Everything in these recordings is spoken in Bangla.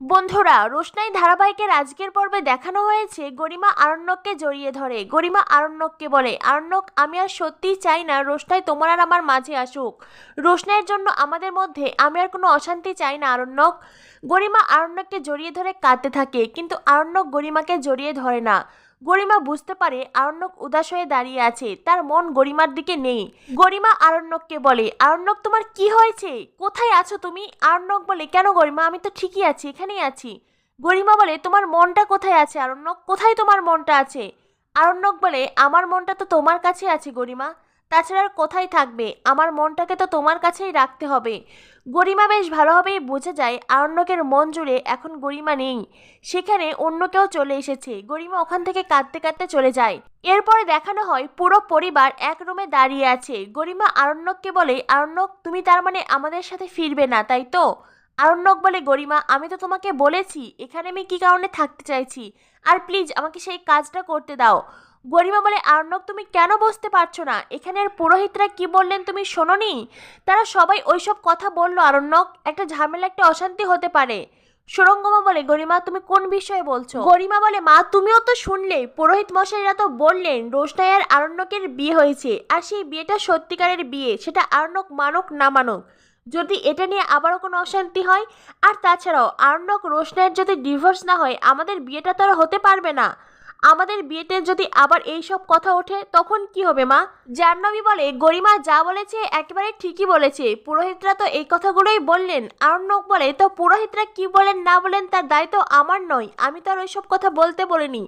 বন্ধুরা, রোশনাই ধারাবাহিকের আজকের পর্বে দেখানো হয়েছে গরিমা আরণ্যককে জড়িয়ে ধরে। গরিমা আরণ্যককে বলে, আরণ্যক, আমি আর সত্যিই চাই না রোশনাই তোমার আর আমার মাঝে আসুক। রোশনাইয়ের জন্য আমাদের মধ্যে আমি আর কোনো অশান্তি চাই না আরণ্যক। গরিমা আরণ্যককে জড়িয়ে ধরে কাঁদতে থাকে, কিন্তু আরণ্যক গরিমাকে জড়িয়ে ধরে না। গরিমা বুঝতে পারে আরণ্যক উদাস হয়ে দাঁড়িয়ে আছে, তার মন গরিমার দিকে নেই। গরিমা আরণ্যককে বলে, আরণ্যক তোমার কি হয়েছে, কোথায় আছো তুমি? আরণ্যক বলে, কেন গরিমা, আমি তো ঠিকই আছি, এখানেই আছি। গরিমা বলে, তোমার মনটা কোথায় আছে আরণ্যক, কোথায় তোমার মনটা আছে? আরণ্যক বলে, আমার মনটা তো তোমার কাছে আছে গরিমা, তাছাড়া আর কোথায় থাকবে? আমার মনটাকে তো তোমার কাছেই রাখতে হবে। গরিমা বেশ ভালোভাবেই বুঝে যায় আরণ্যকের মন জুড়ে এখন গরিমা নেই, সেখানে অন্য কেউ চলে এসেছে। গরিমা ওখান থেকে কাঁদতে কাঁদতে চলে যায়। এরপরে দেখানো হয় পুরো পরিবার এক রুমে দাঁড়িয়ে আছে। গরিমা আরণ্যককে বলে, আরণ্যক, তুমি তার মানে আমাদের সাথে ফিরবে না, তাই তো? আরণ্যক বলে, গরিমা, আমি তো তোমাকে বলেছি এখানে আমি কি কারণে থাকতে চাইছি, আর প্লিজ আমাকে সেই কাজটা করতে দাও। গরিমা বলে, আরণ্যক, তুমি কেন বুঝতে পারছো না? এখানের পুরোহিতরা কি বললেন তুমি শোনোনি? তারা সবাই ওইসব কথা বললো আরণ্যক, একটা ঝামেলা, একটা অশান্তি হতে পারে। সুরঙ্গমা বলে, গরিমা তুমি কোন বিষয়ে বলছো? গরিমা বলে, মা তুমিও তো শুনলে, পুরোহিত মশাইরা তো বললেন রোশনাই আর আরণ্যকের বিয়ে হয়েছে, আর সেই বিয়েটা সত্যিকারের বিয়ে, সেটা আরণ্যক মানুক না মানুক, যদি এটা নিয়ে আবারও কোনো অশান্তি হয়, আর তাছাড়াও আরণ্যক রোশনাইয়ের যদি ডিভোর্স না হয় আমাদের বিয়েটা তো আর হতে পারবে না। আমাদের বিয়েতে যদি আবার এই সব কথা ওঠে তখন কি হবে মা? জাহ্নবী বলে, গরিমা যা বলেছে একেবারে ঠিকই বলেছে, পুরোহিতরা তো এই কথাগুলোই বললেন। আরণ্যক বলে, তো পুরোহিতরা কি বলেন না বলেন তার দায়িত্ব আমার নয়, আমি তো আর ওইসব কথা বলতে বলিনি।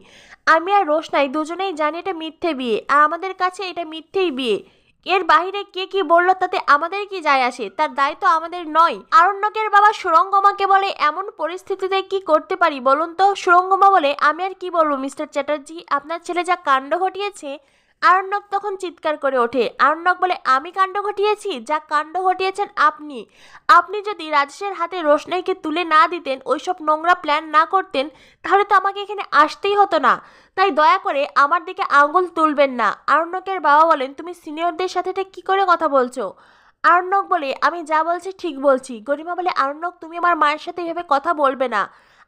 আমি আর রোশনাই দুজনেই জানি এটা মিথ্যে বিয়ে, আর আমাদের কাছে এটা মিথ্যেই বিয়ে। এর বাইরে কে কি বললো তাতে আমাদের কি যায় আসে, তার দায়িত্ব আমাদের নয়। আরণ্যকের বাবা সুরঙ্গমাকে বলে, এমন পরিস্থিতিতে কি করতে পারি বলুন তো? সুরঙ্গমা বলে, আমি আর কি বলবো মিস্টার চ্যাটার্জি, আপনার ছেলে যা কাণ্ড ঘটিয়েছে। আরণ্যক তখন চিৎকার করে ওঠে। আরণ্যক বলে, আমি কাণ্ড ঘটিয়েছি? যা কাণ্ড ঘটিয়েছেন আপনি। আপনি যদি রাজেশের হাতে রোশনাইকে তুলে না দিতেন, ওইসব নোংরা প্ল্যান না করতেন, তাহলে তো আমাকে এখানে আসতেই হতো না। তাই দয়া করে আমার দিকে আঙুল তুলবেন না। আরণ্যকের বাবা বলেন, তুমি সিনিয়রদের সাথে এটা কি করে কথা বলছো? আরণ্যক বলে, আমি যা বলছি ঠিক বলছি। গরিমা বলে, আরণ্যক তুমি আমার মায়ের সাথে এভাবে কথা বলবে না।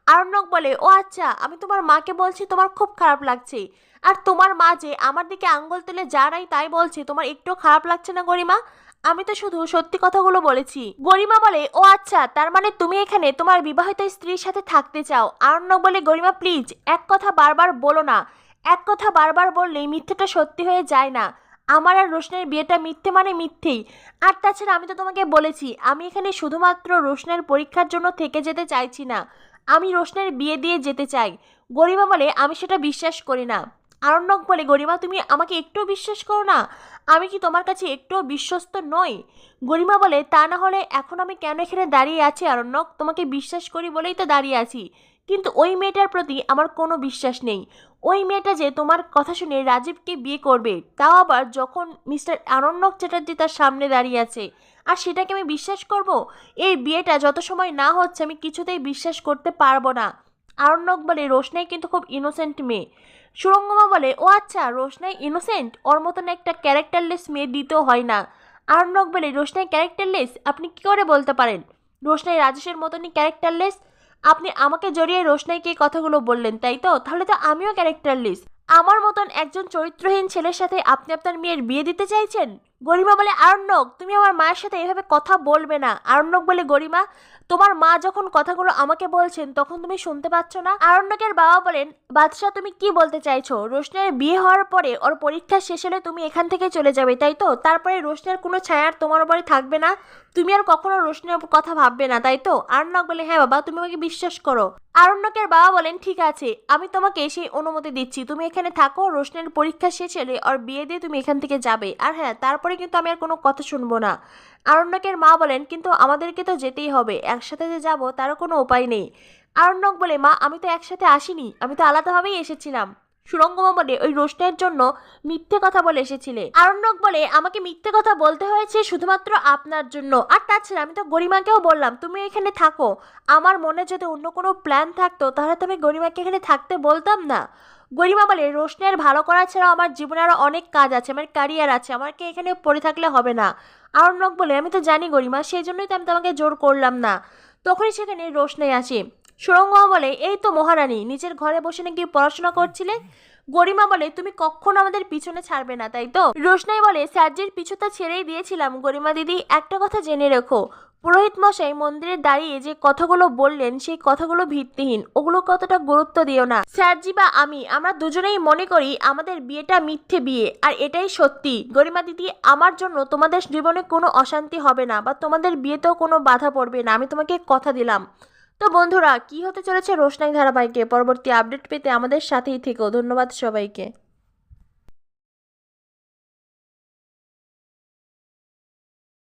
আরণ্যক বলে, ও আচ্ছা, আমি তোমার মাকে বলছি তোমার খুব খারাপ লাগছে, আর তোমার মা যে আমার দিকে আঙ্গুল তুলে যা নাই তাই বলছে, তোমার একটু খারাপ লাগছে না গরিমা? আমি তো শুধু সত্যি কথাগুলো বলেছি। গরিমা বলে, ও আচ্ছা, তার মানে তুমি এখানে তোমার বিবাহিত স্ত্রীর সাথে থাকতে চাও? আরণ্যক বলে, গরিমা প্লিজ এক কথা বারবার বলো না, এক কথা বারবার বললেই মিথ্যেটা সত্যি হয়ে যায় না। আমার আর রোশনের বিয়েটা মিথ্যে মানে মিথ্যেই। আর তাছাড়া আমি তো তোমাকে বলেছি আমি এখানে শুধুমাত্র রোশনের পরীক্ষার জন্য থেকে যেতে চাইছি না, আমি রোশনের বিয়ে দিয়ে যেতে চাই। গরিমা বলে, আমি সেটা বিশ্বাস করি না। আরণ্যক বলে, গরিমা তুমি আমাকে একটুও বিশ্বাস করো না? আমি কি তোমার কাছে একটুও বিশ্বস্ত নই? গরিমা বলে, তা না হলে এখন আমি কেন এখানে দাঁড়িয়ে আছি আরণ্যক? তোমাকে বিশ্বাস করি বলেই তো দাঁড়িয়ে আছি, কিন্তু ওই মেয়েটার প্রতি আমার কোনো বিশ্বাস নেই। ওই মেয়েটা যে তোমার কথা শুনে রাজীবকে বিয়ে করবে, তাও আবার যখন মিস্টার আরণ্যক চ্যাটার্জি তার সামনে দাঁড়িয়ে আছে, আর সেটাকে আমি বিশ্বাস করব? এই বিয়েটা যত সময় না হচ্ছে আমি কিছুতেই বিশ্বাস করতে পারবো না। আরণ্যক বলে, রোশনাই কিন্তু খুব ইনোসেন্ট মেয়ে। সুরঙ্গমা বলে, ও আচ্ছা, রোশনাই ইনোসেন্ট? ওর মতন একটা ক্যারেক্টারলেস মেয়ে দিতেও হয় না। আরণ্যক বলে, রোশনাই ক্যারেক্টারলেস? আপনি কি করে বলতে পারেন? রোশনাই রাজেশের মতনই ক্যারেক্টারলেস। আপনি আমাকে জড়িয়ে রোশনাইকে এই কথাগুলো বললেন, তাই তো? তাহলে তো আমিও ক্যারেক্টারলেস। আমার মতন একজন চরিত্রহীন ছেলের সাথে আপনি আপনার মেয়ের বিয়ে দিতে চাইছেন? গরিমা বলে, আরণ্যক তুমি আমার মায়ের সাথে এভাবে কথা বলবে না। আরণ্যক বলে, গরিমা তোমার মা যখন কথাগুলো আমাকে বলছেন তখন তুমি শুনতে পাচ্ছ না? আরণ্যকের বাবা বলেন, বাদশাহ তুমি কি বলতে চাইছো? রোশনের বিয়ে হওয়ার পরে ওর পরীক্ষা শেষ হলে তুমি এখান থেকে চলে যাবে, তাই তো? তারপরে রোশনের কোনো ছায়া আর তোমার উপরে থাকবে না, তুমি আর কখনো রোশনের কথা ভাববে না, তাই তো? আরণ্যক বলে, হ্যাঁ বাবা, তুমি আমাকে বিশ্বাস করো। আরণ্যকের বাবা বলেন, ঠিক আছে, আমি তোমাকে সেই অনুমতি দিচ্ছি, তুমি এখানে থাকো, রোশনের পরীক্ষা শেষ হলে ওর বিয়ে দিয়ে তুমি এখান থেকে যাবে, আর হ্যাঁ তারপরে কিন্তু আমি আর কোনো কথা শুনবো না। আরণ্যকের মা বলেন, কিন্তু আমাদেরকে তো যেতেই হবে, একসাথে যে যাবো তারও কোনো উপায় নেই। আরণ্যক বলে, মা আমি তো একসাথে আসিনি, আমি তো আলাদাভাবেই এসেছিলাম। সুরঙ্গমা বলে, ওই রোশনের জন্য মিথ্যে কথা বলে এসেছিলে। আরণ্যক বলে, আমাকে মিথ্যে কথা বলতে হয়েছে শুধুমাত্র আপনার জন্য, আর তাছাড়া আমি তো গরিমাকেও বললাম তুমি এখানে থাকো। আমার মনে যদি অন্য কোনো প্ল্যান থাকতো তাহলে তো আমি গরিমাকে এখানে থাকতে বলতাম না। গরিমা বলে, রোশনের ভালো করা ছাড়াও আমার জীবনে আরো অনেক কাজ আছে, আমার ক্যারিয়ার আছে, আমাকে এখানে পড়ে থাকলে হবে না। আরণ্যক বলে, আমি তো জানি গরিমা, সেই জন্যই তো আমি তোমাকে জোর করলাম না। তখনই সেখানে রোশনাই আসে। সুরঙ্গমা বলে, এই তো মহারানী, নিজের ঘরে বসে নাকি পড়াশোনা করছিলে। গরিমা বলে, তুমি কখনো আমাদের পিছনে ছাড়বে না, তাই তো? রোশনাই বলে, স্যারজির পিছু তো ছেড়েই দিয়েছিলাম গরিমা দিদি। একটা কথা জেনে রেখো, পুরোহিত মশাই মন্দিরে দাঁড়িয়ে যে কথাগুলো বললেন সেই কথাগুলো ভিত্তিহীন, ওগুলো কতটা গুরুত্ব দিও না। স্যারজি বা আমরা দুজনেই মনে করি আমাদের বিয়েটা মিথ্যে বিয়ে, আর এটাই সত্যি। গরিমা দিদি, আমার জন্য তোমাদের জীবনে কোনো অশান্তি হবে না, বা তোমাদের বিয়েতেও কোনো বাধা পড়বে না, আমি তোমাকে কথা দিলাম। তো বন্ধুরা, কি হতে চলেছে রোশনাই ধারাবাহিকে পরবর্তী আপডেট পেতে আমাদের সাথেই থেকো। ধন্যবাদ সবাইকে।